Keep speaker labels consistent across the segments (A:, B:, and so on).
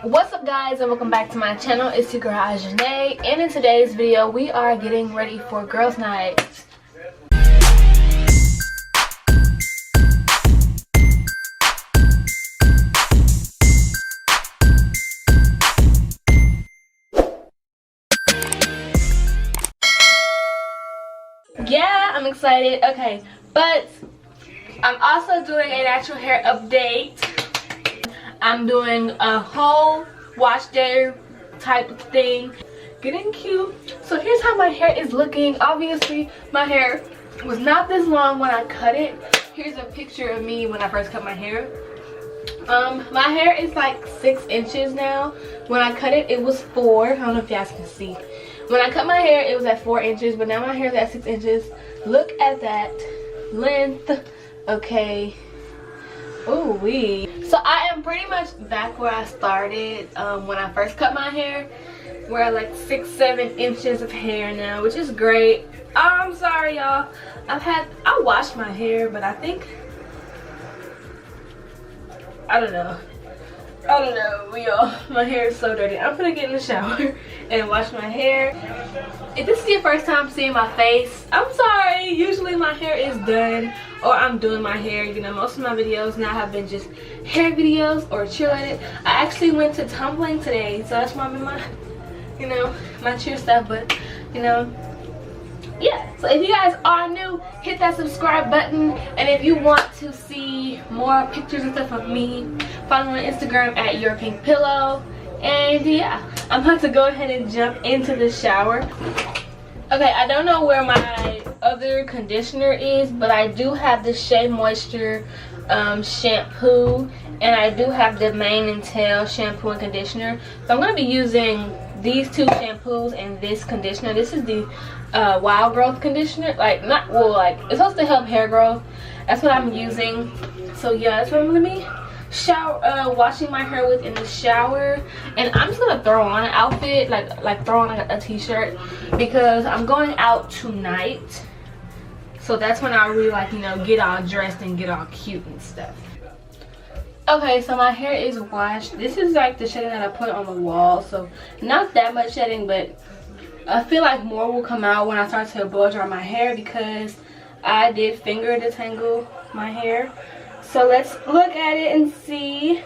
A: What's up, guys, and welcome back to my channel. It's your girl Azhane, and in today's video we are getting ready for girls night. Yeah, I'm excited. Okay, but I'm also doing a natural hair update. I'm doing a whole wash day type of thing, getting cute. So here's how my hair is looking. Obviously my hair was not this long when I cut it. Here's a picture of me when I first cut my hair. My hair is like 6 inches now. When I cut it, it was 4. I don't know if you guys can see. When I cut my hair, it was at 4 inches, but now my hair is at 6 inches. Look at that length. Okay. Ooh wee. So I am pretty much back where I started when I first cut my hair. We're at like 6-7 inches of hair now, which is great. I'm sorry, y'all. I washed my hair, but I think, I don't know, y'all. My hair is so dirty. I'm gonna get in the shower and wash my hair. If this is your first time seeing my face, I'm sorry. Usually my hair is done or I'm doing my hair. You know, most of my videos now have been just hair videos or cheerleading. I actually went to tumbling today, so that's why I'm in my, you know, my cheer stuff. But, you know, yeah. So if you guys are new, hit that subscribe button. And if you want to see more pictures and stuff of me, follow me on Instagram at YourPinkPillow. And yeah, I'm about to go ahead and jump into the shower. Okay, I don't know where my other conditioner is, but I do have the Shea Moisture shampoo, and I do have the Mane and Tail shampoo and conditioner. So I'm going to be using these two shampoos and this conditioner. This is the Wild Growth conditioner. Like, not, well, like, it's supposed to help hair growth. That's what I'm using. So yeah, that's what I'm going to be washing my hair with in the shower. And I'm just gonna throw on an outfit, like throw on a t-shirt, because I'm going out tonight. So that's when I really, like, you know, get all dressed and get all cute and stuff. Okay, so my hair is washed. This is like the shedding that I put on the wall, so not that much shedding, but I feel like more will come out when I start to blow dry my hair, because I did finger detangle my hair. So let's look at it and see.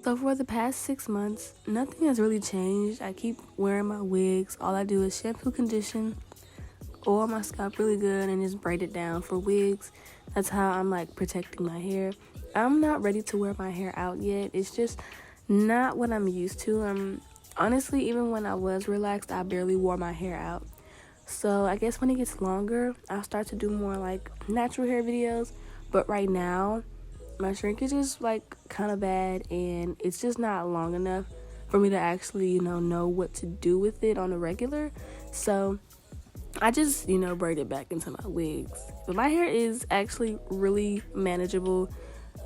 A: So for the past 6 months, nothing has really changed. I keep wearing my wigs. All I do is shampoo, condition, oil my scalp really good, and just braid it down for wigs. That's how I'm like protecting my hair. I'm not ready to wear my hair out yet. It's just not what I'm used to. Honestly, even when I was relaxed, I barely wore my hair out. So I guess when it gets longer, I'll start to do more like natural hair videos. But right now, my shrinkage is like kind of bad, and it's just not long enough for me to actually, you know what to do with it on a regular. So I just, you know, braid it back into my wigs. But my hair is actually really manageable.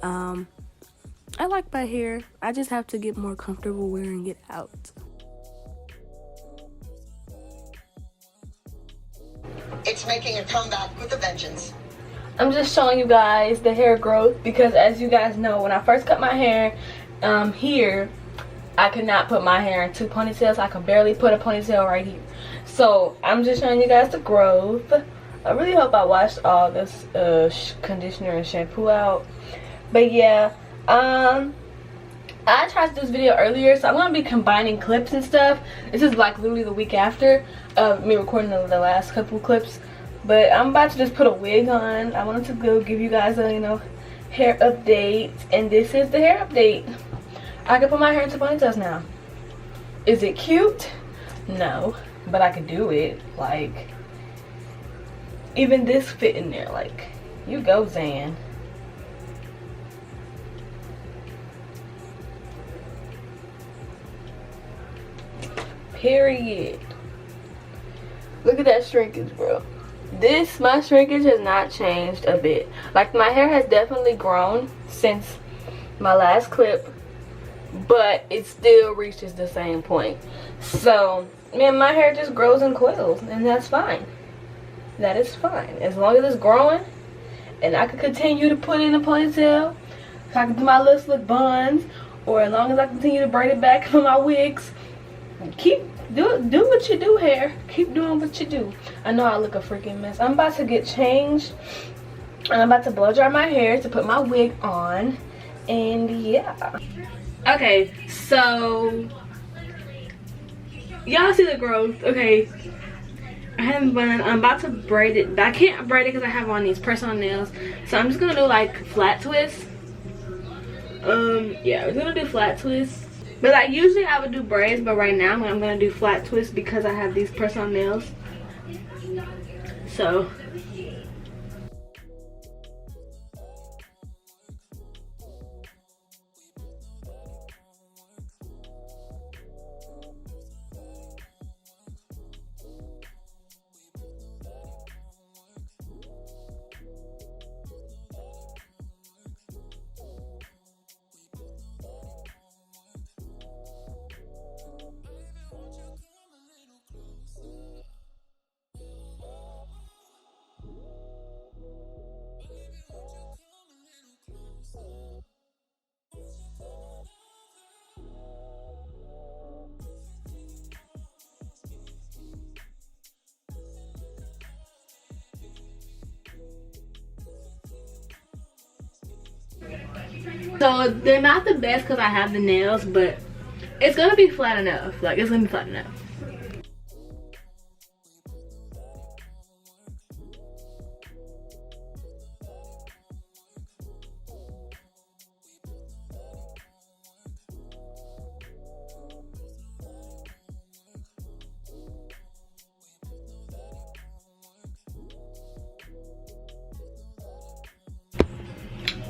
A: I like my hair. I just have to get more comfortable wearing it out.
B: It's making a comeback with a vengeance.
A: I'm just showing you guys the hair growth, because as you guys know, when I first cut my hair here, I could not put my hair in 2 ponytails. I could barely put a ponytail right here. So I'm just showing you guys the growth. I really hope I washed all this conditioner and shampoo out. But yeah, I tried to do this video earlier, so I'm going to be combining clips and stuff. This is like literally the week after me recording the last couple clips. But I'm about to just put a wig on. I wanted to go give you guys a, you know, hair update. And this is the hair update. I can put my hair into ponytails now. Is it cute? No. But I can do it. Like, even this fit in there. Like, you go, Zan. Period. Look at that shrinkage, bro. My shrinkage has not changed a bit. Like, my hair has definitely grown since my last clip, but it still reaches the same point. So, man, my hair just grows in coils, and that's fine. That is fine. As long as it's growing, and I can continue to put in a ponytail, so I can do my little slick buns, or as long as I continue to braid it back for my wigs. Do what you do, hair. Keep doing what you do. I know I look a freaking mess. I'm about to get changed, and I'm about to blow dry my hair to put my wig on, and yeah. Okay, so y'all see the growth. Okay, I haven't been. I'm about to braid it, but I can't braid it because I have on these press-on nails. So I'm just gonna do like flat twists. Yeah, we're gonna do flat twists. But like usually I would do braids, but right now I'm gonna do flat twists because I have these press-on nails. So they're not the best because I have the nails, but it's gonna be flat enough. Like, it's gonna be flat enough.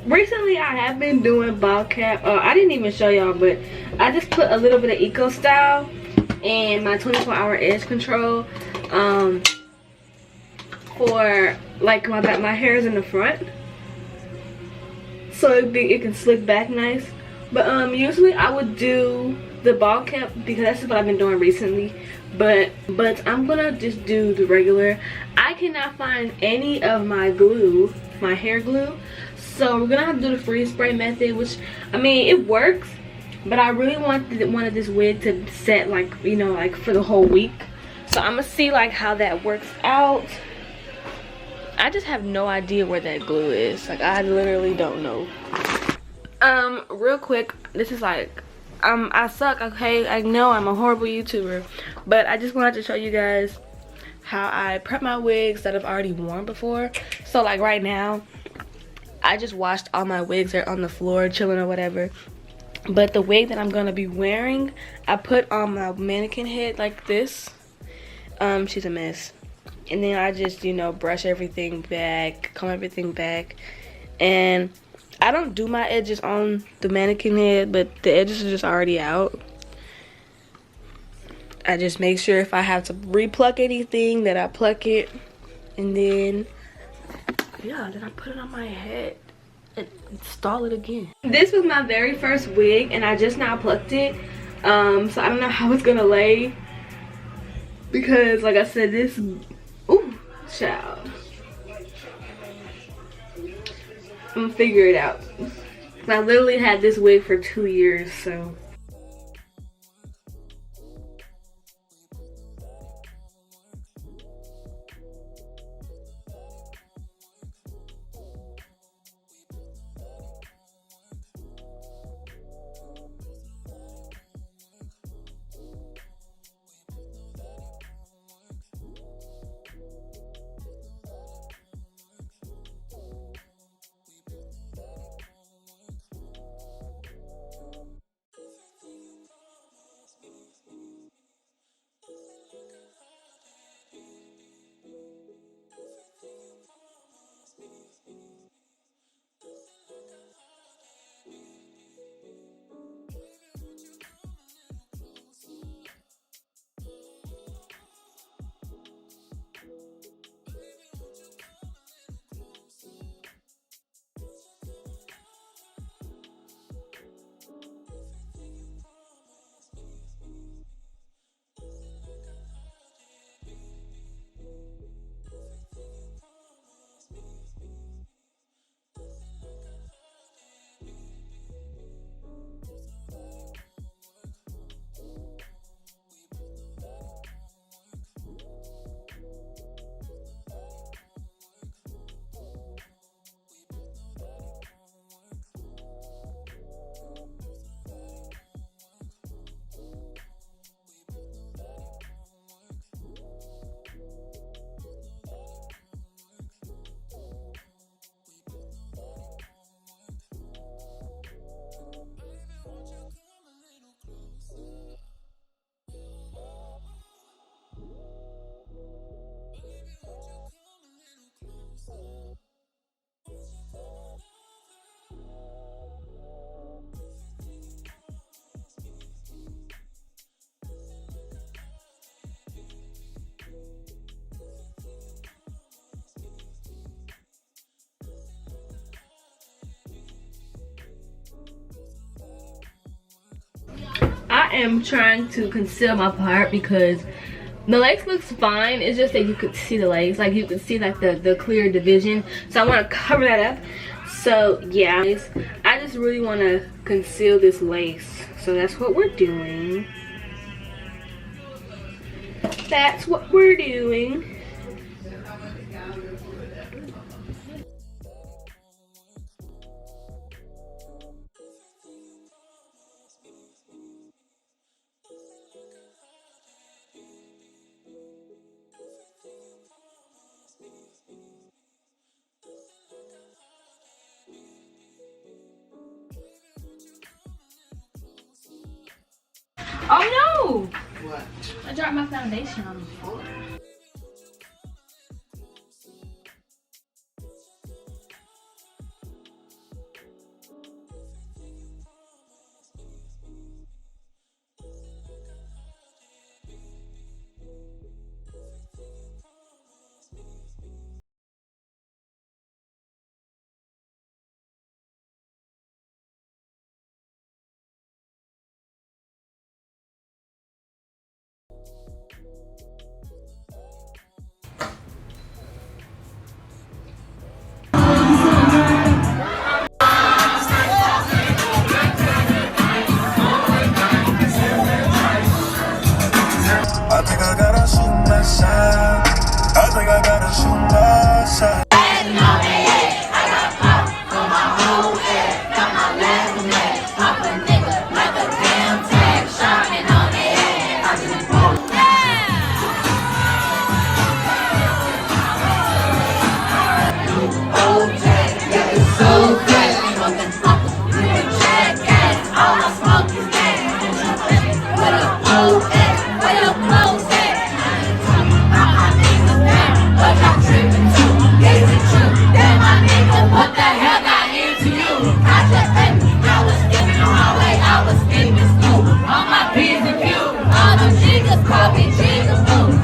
A: Recently I have been doing ball cap. I didn't even show y'all, but I just put a little bit of eco style and my 24-hour edge control for like my hair is in the front, so it can slick back nice. But usually I would do the ball cap because that's just what I've been doing recently. But I'm gonna just do the regular. I cannot find any of my glue, my hair glue. So we're gonna have to do the freeze spray method, which, I mean, it works, but I really wanted this wig to set, like, you know, like for the whole week. So I'm gonna see like how that works out. I just have no idea where that glue is. Like, I literally don't know. Real quick, this is like, I suck, okay? I know I'm a horrible YouTuber, but I just wanted to show you guys how I prep my wigs that I've already worn before. So like right now, I just washed all my wigs. They're on the floor chilling or whatever. But the wig that I'm gonna be wearing, I put on my mannequin head like this. She's a mess. And then I just, you know, brush everything back, comb everything back. And I don't do my edges on the mannequin head, but the edges are just already out. I just make sure if I have to repluck anything that I pluck it. And then yeah, then I put it on my head and install it again. This was my very first wig and I just now plucked it. So I don't know how it's gonna lay, because like I said, this, ooh, child, I'm gonna figure it out. I literally had this wig for 2 years, so. I am trying to conceal my part because the legs looks fine. It's just that you could see the legs, like you could see like the clear division. So I want to cover that up. So yeah, I just really want to conceal this lace. So that's what we're doing. That's what we're doing. Oh no!
B: What?
A: I dropped my foundation on the floor.
C: I think I gotta shoot my shot. I think I gotta shoot my shot.
D: All them niggas call me Jesus.